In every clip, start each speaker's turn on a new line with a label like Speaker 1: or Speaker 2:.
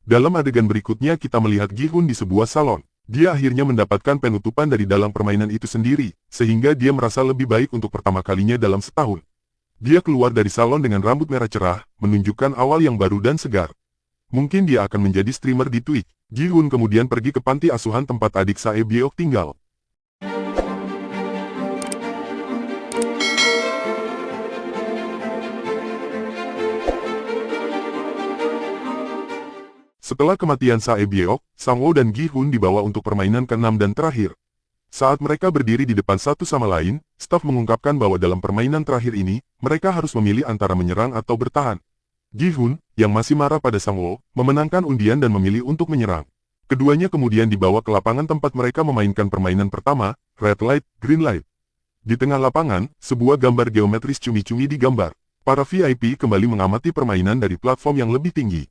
Speaker 1: Dalam adegan berikutnya kita melihat Gi-hun di sebuah salon. Dia akhirnya mendapatkan penutupan dari dalam permainan itu sendiri, sehingga dia merasa lebih baik untuk pertama kalinya dalam setahun. Dia keluar dari salon dengan rambut merah cerah, menunjukkan awal yang baru dan segar. Mungkin dia akan menjadi streamer di Twitch. Gi-hun kemudian pergi ke panti asuhan tempat adik Sae Byeok tinggal. Setelah kematian Sae Byeok, Sang-woo dan Gi-hun dibawa untuk permainan ke-6 dan terakhir. Saat mereka berdiri di depan satu sama lain, staf mengungkapkan bahwa dalam permainan terakhir ini, mereka harus memilih antara menyerang atau bertahan. Gi-hun, yang masih marah pada Sang-woo, memenangkan undian dan memilih untuk menyerang. Keduanya kemudian dibawa ke lapangan tempat mereka memainkan permainan pertama, Red Light, Green Light. Di tengah lapangan, sebuah gambar geometris cumi-cumi digambar. Para VIP kembali mengamati permainan dari platform yang lebih tinggi.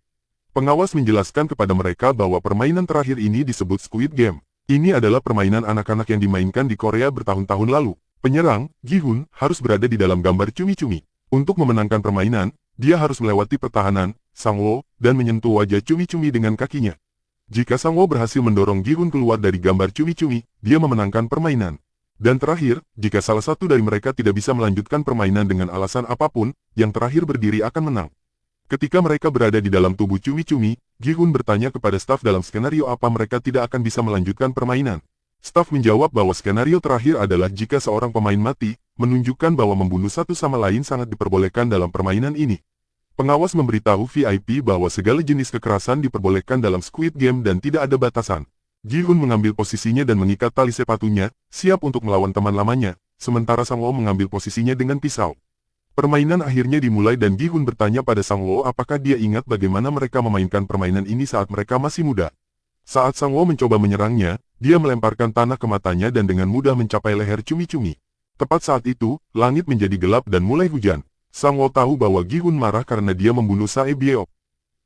Speaker 1: Pengawas menjelaskan kepada mereka bahwa permainan terakhir ini disebut Squid Game. Ini adalah permainan anak-anak yang dimainkan di Korea bertahun-tahun lalu. Penyerang, Gi-hun, harus berada di dalam gambar cumi-cumi. Untuk memenangkan permainan, dia harus melewati pertahanan, Sang-woo, dan menyentuh wajah cumi-cumi dengan kakinya. Jika Sang-woo berhasil mendorong Gi-hun keluar dari gambar cumi-cumi, dia memenangkan permainan. Dan terakhir, jika salah satu dari mereka tidak bisa melanjutkan permainan dengan alasan apapun, yang terakhir berdiri akan menang. Ketika mereka berada di dalam tubuh cumi-cumi, Gi-hun bertanya kepada staf dalam skenario apa mereka tidak akan bisa melanjutkan permainan. Staf menjawab bahwa skenario terakhir adalah jika seorang pemain mati, menunjukkan bahwa membunuh satu sama lain sangat diperbolehkan dalam permainan ini. Pengawas memberitahu VIP bahwa segala jenis kekerasan diperbolehkan dalam Squid Game dan tidak ada batasan. Gi-hun mengambil posisinya dan mengikat tali sepatunya, siap untuk melawan teman lamanya, sementara Sang-woo mengambil posisinya dengan pisau. Permainan akhirnya dimulai dan Gi-hun bertanya pada Sang-woo apakah dia ingat bagaimana mereka memainkan permainan ini saat mereka masih muda. Saat Sang-woo mencoba menyerangnya, dia melemparkan tanah ke matanya dan dengan mudah mencapai leher cumi-cumi. Tepat saat itu, langit menjadi gelap dan mulai hujan. Sang-woo tahu bahwa Gi-hun marah karena dia membunuh Sae Byeok.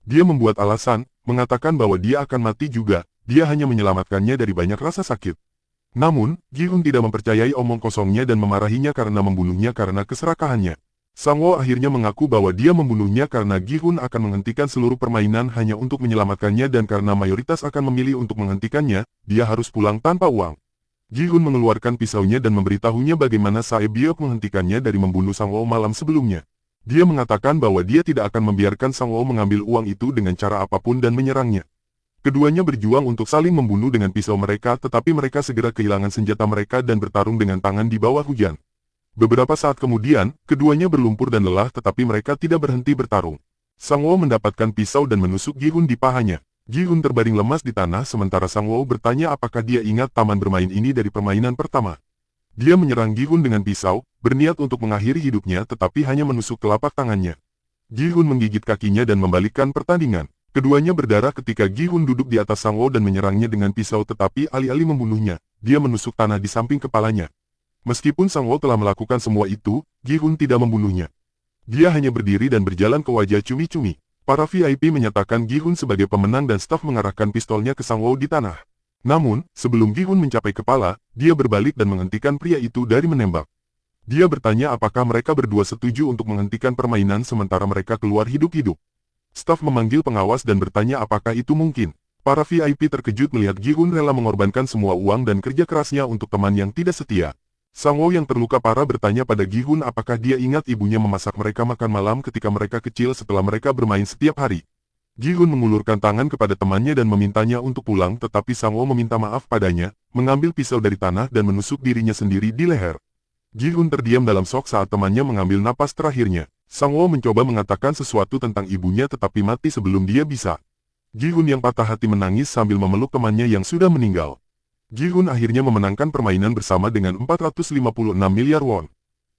Speaker 1: Dia membuat alasan, mengatakan bahwa dia akan mati juga, dia hanya menyelamatkannya dari banyak rasa sakit. Namun, Gi-hun tidak mempercayai omong kosongnya dan memarahinya karena membunuhnya karena keserakahannya. Sang-woo akhirnya mengaku bahwa dia membunuhnya karena Gi-hun akan menghentikan seluruh permainan hanya untuk menyelamatkannya dan karena mayoritas akan memilih untuk menghentikannya, dia harus pulang tanpa uang. Gi-hun mengeluarkan pisaunya dan memberitahunya bagaimana Sae Byeok menghentikannya dari membunuh Sang-woo malam sebelumnya. Dia mengatakan bahwa dia tidak akan membiarkan Sang-woo mengambil uang itu dengan cara apapun dan menyerangnya. Keduanya berjuang untuk saling membunuh dengan pisau mereka tetapi mereka segera kehilangan senjata mereka dan bertarung dengan tangan di bawah hujan. Beberapa saat kemudian, keduanya berlumpur dan lelah tetapi mereka tidak berhenti bertarung. Sang-woo mendapatkan pisau dan menusuk Gi-hun di pahanya. Gi-hun terbaring lemas di tanah sementara Sang-woo bertanya apakah dia ingat taman bermain ini dari permainan pertama. Dia menyerang Gi-hun dengan pisau, berniat untuk mengakhiri hidupnya tetapi hanya menusuk telapak tangannya. Gi-hun menggigit kakinya dan membalikkan pertandingan. Keduanya berdarah ketika Gi-hun duduk di atas Sang-woo dan menyerangnya dengan pisau tetapi alih-alih membunuhnya, dia menusuk tanah di samping kepalanya. Meskipun Sang-woo telah melakukan semua itu, Gi-hun tidak membunuhnya. Dia hanya berdiri dan berjalan ke wajah cumi-cumi. Para VIP menyatakan Gi-hun sebagai pemenang dan staf mengarahkan pistolnya ke Sang-woo di tanah. Namun, sebelum Gi-hun mencapai kepala, dia berbalik dan menghentikan pria itu dari menembak. Dia bertanya apakah mereka berdua setuju untuk menghentikan permainan sementara mereka keluar hidup-hidup. Staf memanggil pengawas dan bertanya apakah itu mungkin. Para VIP terkejut melihat Gi-hun rela mengorbankan semua uang dan kerja kerasnya untuk teman yang tidak setia. Sang-woo yang terluka parah bertanya pada Gi-hun apakah dia ingat ibunya memasak mereka makan malam ketika mereka kecil setelah mereka bermain setiap hari. Gi-hun mengulurkan tangan kepada temannya dan memintanya untuk pulang tetapi Sang-woo meminta maaf padanya, mengambil pisau dari tanah dan menusuk dirinya sendiri di leher. Gi-hun terdiam dalam shock saat temannya mengambil napas terakhirnya. Sang-woo mencoba mengatakan sesuatu tentang ibunya tetapi mati sebelum dia bisa. Gi-hun yang patah hati menangis sambil memeluk temannya yang sudah meninggal. Gi-hun akhirnya memenangkan permainan bersama dengan 456 miliar won.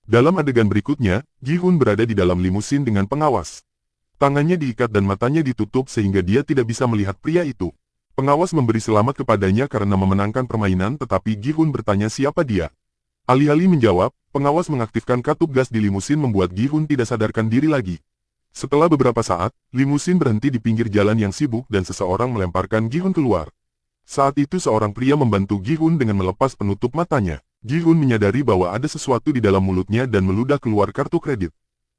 Speaker 1: Dalam adegan berikutnya, Gi-hun berada di dalam limusin dengan pengawas. Tangannya diikat dan matanya ditutup sehingga dia tidak bisa melihat pria itu. Pengawas memberi selamat kepadanya karena memenangkan permainan tetapi Gi-hun bertanya siapa dia. Alih-alih menjawab, pengawas mengaktifkan katup gas di limusin membuat Gi-hun tidak sadarkan diri lagi. Setelah beberapa saat, limusin berhenti di pinggir jalan yang sibuk dan seseorang melemparkan Gi-hun keluar. Saat itu seorang pria membantu Gi-hun dengan melepas penutup matanya. Gi-hun menyadari bahwa ada sesuatu di dalam mulutnya dan meludah keluar kartu kredit.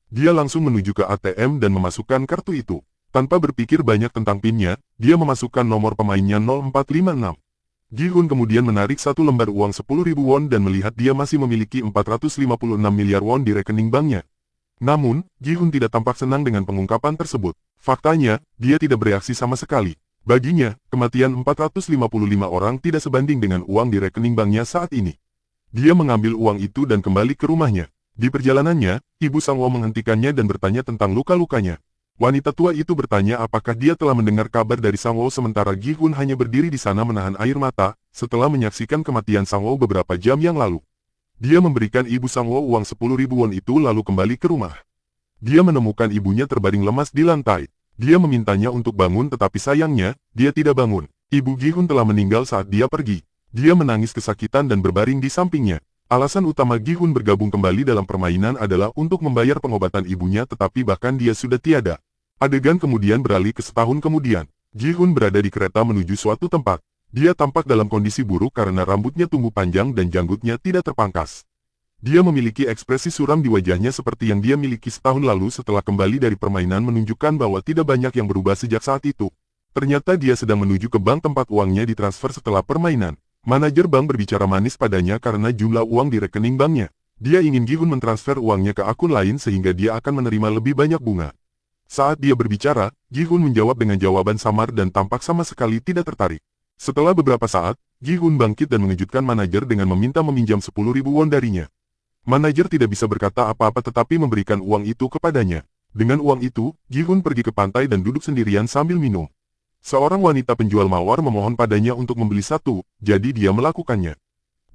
Speaker 1: Dia langsung menuju ke ATM dan memasukkan kartu itu. Tanpa berpikir banyak tentang pinnya, dia memasukkan nomor pemainnya 0456. Gi-hun kemudian menarik satu lembar uang 10.000 won dan melihat dia masih memiliki 456 miliar won di rekening banknya. Namun, Gi-hun tidak tampak senang dengan pengungkapan tersebut. Faktanya, dia tidak bereaksi sama sekali. Baginya, kematian 455 orang tidak sebanding dengan uang di rekening banknya saat ini. Dia mengambil uang itu dan kembali ke rumahnya. Di perjalanannya, Ibu Sang-woo menghentikannya dan bertanya tentang luka-lukanya. Wanita tua itu bertanya apakah dia telah mendengar kabar dari Sang-woo sementara Gi-hun hanya berdiri di sana menahan air mata, setelah menyaksikan kematian Sang-woo beberapa jam yang lalu. Dia memberikan Ibu Sang-woo uang 10.000 won itu lalu kembali ke rumah. Dia menemukan ibunya terbaring lemas di lantai. Dia memintanya untuk bangun tetapi sayangnya, dia tidak bangun. Ibu Gi-hun telah meninggal saat dia pergi. Dia menangis kesakitan dan berbaring di sampingnya. Alasan utama Gi-hun bergabung kembali dalam permainan adalah untuk membayar pengobatan ibunya tetapi bahkan dia sudah tiada. Adegan kemudian beralih ke setahun kemudian. Gi-hun berada di kereta menuju suatu tempat. Dia tampak dalam kondisi buruk karena rambutnya tumbuh panjang dan janggutnya tidak terpangkas. Dia memiliki ekspresi suram di wajahnya seperti yang dia miliki setahun lalu setelah kembali dari permainan menunjukkan bahwa tidak banyak yang berubah sejak saat itu. Ternyata dia sedang menuju ke bank tempat uangnya ditransfer setelah permainan. Manajer bank berbicara manis padanya karena jumlah uang di rekening banknya. Dia ingin Gi-hun mentransfer uangnya ke akun lain sehingga dia akan menerima lebih banyak bunga. Saat dia berbicara, Gi-hun menjawab dengan jawaban samar dan tampak sama sekali tidak tertarik. Setelah beberapa saat, Gi-hun bangkit dan mengejutkan manajer dengan meminta meminjam 10.000 won darinya. Manajer tidak bisa berkata apa-apa tetapi memberikan uang itu kepadanya. Dengan uang itu, Gi-hun pergi ke pantai dan duduk sendirian sambil minum. Seorang wanita penjual mawar memohon padanya untuk membeli satu, jadi dia melakukannya.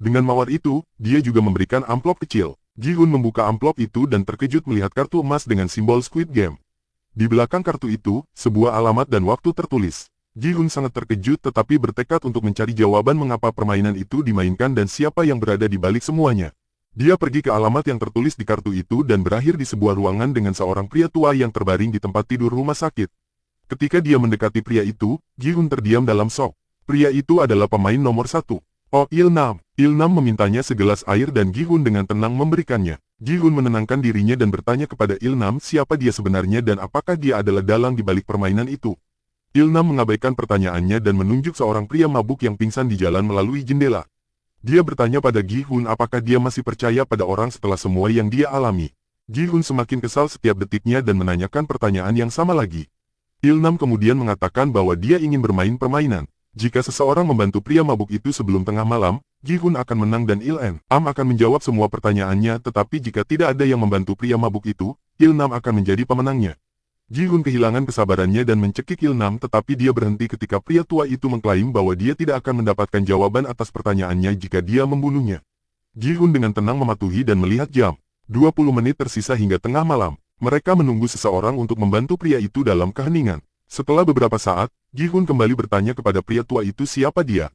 Speaker 1: Dengan mawar itu, dia juga memberikan amplop kecil. Gi-hun membuka amplop itu dan terkejut melihat kartu emas dengan simbol Squid Game. Di belakang kartu itu, sebuah alamat dan waktu tertulis. Gi-hun sangat terkejut tetapi bertekad untuk mencari jawaban mengapa permainan itu dimainkan dan siapa yang berada di balik semuanya. Dia pergi ke alamat yang tertulis di kartu itu dan berakhir di sebuah ruangan dengan seorang pria tua yang terbaring di tempat tidur rumah sakit. Ketika dia mendekati pria itu, Gi-hun terdiam dalam shock. Pria itu adalah pemain nomor 1. Oh, Il-nam. Il-nam memintanya segelas air dan Gi-hun dengan tenang memberikannya. Gi-hun menenangkan dirinya dan bertanya kepada Il-nam siapa dia sebenarnya dan apakah dia adalah dalang di balik permainan itu. Il-nam mengabaikan pertanyaannya dan menunjuk seorang pria mabuk yang pingsan di jalan melalui jendela. Dia bertanya pada Gi-hun apakah dia masih percaya pada orang setelah semua yang dia alami. Gi-hun semakin kesal setiap detiknya dan menanyakan pertanyaan yang sama lagi. Il-nam kemudian mengatakan bahwa dia ingin bermain permainan. Jika seseorang membantu pria mabuk itu sebelum tengah malam, Gi-hun akan menang dan Il-nam akan menjawab semua pertanyaannya tetapi jika tidak ada yang membantu pria mabuk itu, Il-nam akan menjadi pemenangnya. Gi-hun kehilangan kesabarannya dan mencekik Il-nam tetapi dia berhenti ketika pria tua itu mengklaim bahwa dia tidak akan mendapatkan jawaban atas pertanyaannya jika dia membunuhnya. Gi-hun dengan tenang mematuhi dan melihat jam. 20 menit tersisa hingga tengah malam. Mereka menunggu seseorang untuk membantu pria itu dalam keheningan. Setelah beberapa saat, Gi-hun kembali bertanya kepada pria tua itu siapa dia.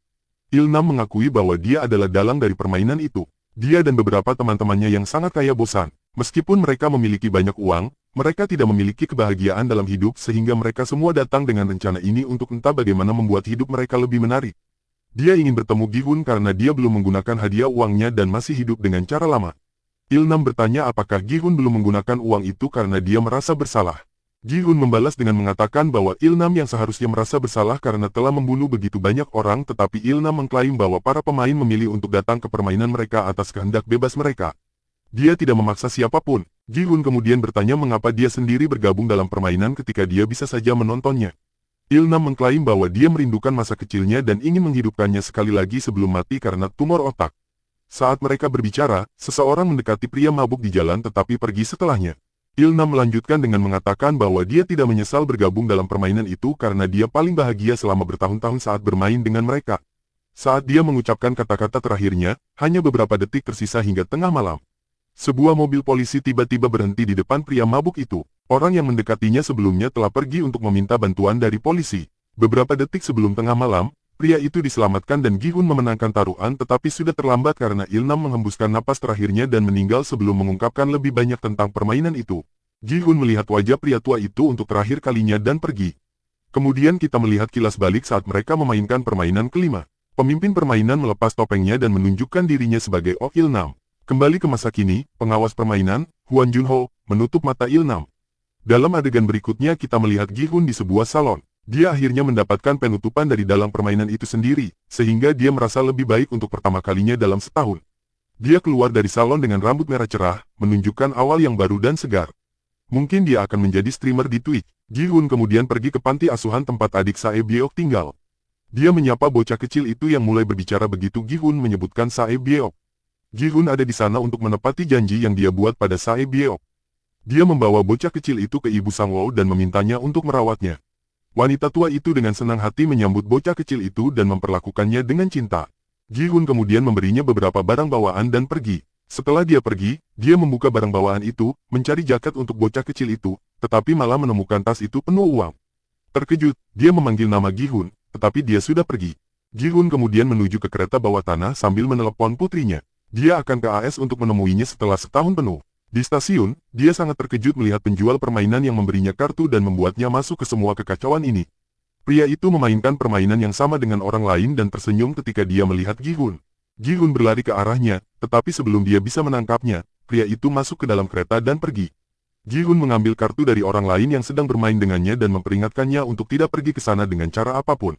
Speaker 1: Il-nam mengakui bahwa dia adalah dalang dari permainan itu. Dia dan beberapa teman-temannya yang sangat kaya bosan. Meskipun mereka memiliki banyak uang, mereka tidak memiliki kebahagiaan dalam hidup sehingga mereka semua datang dengan rencana ini untuk entah bagaimana membuat hidup mereka lebih menarik. Dia ingin bertemu Gi-hun karena dia belum menggunakan hadiah uangnya dan masih hidup dengan cara lama. Il-nam bertanya apakah Gi-hun belum menggunakan uang itu karena dia merasa bersalah. Gi-hun membalas dengan mengatakan bahwa Il-nam yang seharusnya merasa bersalah karena telah membunuh begitu banyak orang tetapi Il-nam mengklaim bahwa para pemain memilih untuk datang ke permainan mereka atas kehendak bebas mereka. Dia tidak memaksa siapapun. Gi-hun kemudian bertanya mengapa dia sendiri bergabung dalam permainan ketika dia bisa saja menontonnya. Il-nam mengklaim bahwa dia merindukan masa kecilnya dan ingin menghidupkannya sekali lagi sebelum mati karena tumor otak. Saat mereka berbicara, seseorang mendekati pria mabuk di jalan tetapi pergi setelahnya. Il-nam melanjutkan dengan mengatakan bahwa dia tidak menyesal bergabung dalam permainan itu karena dia paling bahagia selama bertahun-tahun saat bermain dengan mereka. Saat dia mengucapkan kata-kata terakhirnya, hanya beberapa detik tersisa hingga tengah malam. Sebuah mobil polisi tiba-tiba berhenti di depan pria mabuk itu. Orang yang mendekatinya sebelumnya telah pergi untuk meminta bantuan dari polisi. Beberapa detik sebelum tengah malam, pria itu diselamatkan dan Gi-hun memenangkan taruhan tetapi sudah terlambat karena Il-nam menghembuskan napas terakhirnya dan meninggal sebelum mengungkapkan lebih banyak tentang permainan itu. Gi-hun melihat wajah pria tua itu untuk terakhir kalinya dan pergi. Kemudian kita melihat kilas balik saat mereka memainkan permainan kelima. Pemimpin permainan melepas topengnya dan menunjukkan dirinya sebagai Oh Il-nam. Kembali ke masa kini, pengawas permainan, Hwan Junho, menutup mata Il-nam. Dalam adegan berikutnya kita melihat Gi-hun di sebuah salon. Dia akhirnya mendapatkan penutupan dari dalam permainan itu sendiri, sehingga dia merasa lebih baik untuk pertama kalinya dalam setahun. Dia keluar dari salon dengan rambut merah cerah, menunjukkan awal yang baru dan segar. Mungkin dia akan menjadi streamer di Twitch. Gi-hun kemudian pergi ke panti asuhan tempat adik Sae Byeok tinggal. Dia menyapa bocah kecil itu yang mulai berbicara begitu Gi-hun menyebutkan Sae Byeok. Gi-hun ada di sana untuk menepati janji yang dia buat pada Sae Byeok. Dia membawa bocah kecil itu ke ibu Sang-woo dan memintanya untuk merawatnya. Wanita tua itu dengan senang hati menyambut bocah kecil itu dan memperlakukannya dengan cinta. Gi-hun kemudian memberinya beberapa barang bawaan dan pergi. Setelah dia pergi, dia membuka barang bawaan itu, mencari jaket untuk bocah kecil itu, tetapi malah menemukan tas itu penuh uang. Terkejut, dia memanggil nama Gi-hun, tetapi dia sudah pergi. Gi-hun kemudian menuju ke kereta bawah tanah sambil menelepon putrinya. Dia akan ke AS untuk menemuinya setelah setahun penuh. Di stasiun, dia sangat terkejut melihat penjual permainan yang memberinya kartu dan membuatnya masuk ke semua kekacauan ini. Pria itu memainkan permainan yang sama dengan orang lain dan tersenyum ketika dia melihat Gi-hun. Gi-hun berlari ke arahnya, tetapi sebelum dia bisa menangkapnya, pria itu masuk ke dalam kereta dan pergi. Gi-hun mengambil kartu dari orang lain yang sedang bermain dengannya dan memperingatkannya untuk tidak pergi ke sana dengan cara apapun.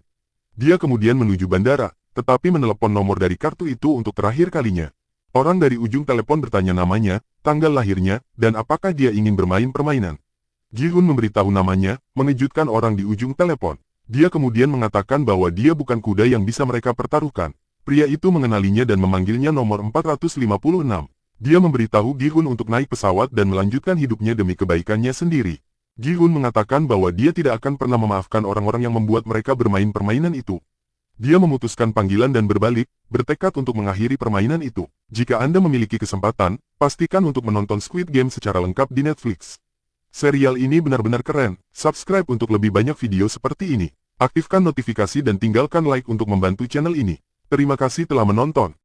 Speaker 1: Dia kemudian menuju bandara, tetapi menelepon nomor dari kartu itu untuk terakhir kalinya. Orang dari ujung telepon bertanya namanya, tanggal lahirnya, dan apakah dia ingin bermain permainan. Gi-hun memberitahu namanya, mengejutkan orang di ujung telepon. Dia kemudian mengatakan bahwa dia bukan kuda yang bisa mereka pertaruhkan. Pria itu mengenalinya dan memanggilnya nomor 456. Dia memberitahu Gi-hun untuk naik pesawat dan melanjutkan hidupnya demi kebaikannya sendiri. Gi-hun mengatakan bahwa dia tidak akan pernah memaafkan orang-orang yang membuat mereka bermain permainan itu. Dia memutuskan panggilan dan berbalik, bertekad untuk mengakhiri permainan itu. Jika Anda memiliki kesempatan, pastikan untuk menonton Squid Game secara lengkap di Netflix. Serial ini benar-benar keren. Subscribe untuk lebih banyak video seperti ini. Aktifkan notifikasi dan tinggalkan like untuk membantu channel ini. Terima kasih telah menonton.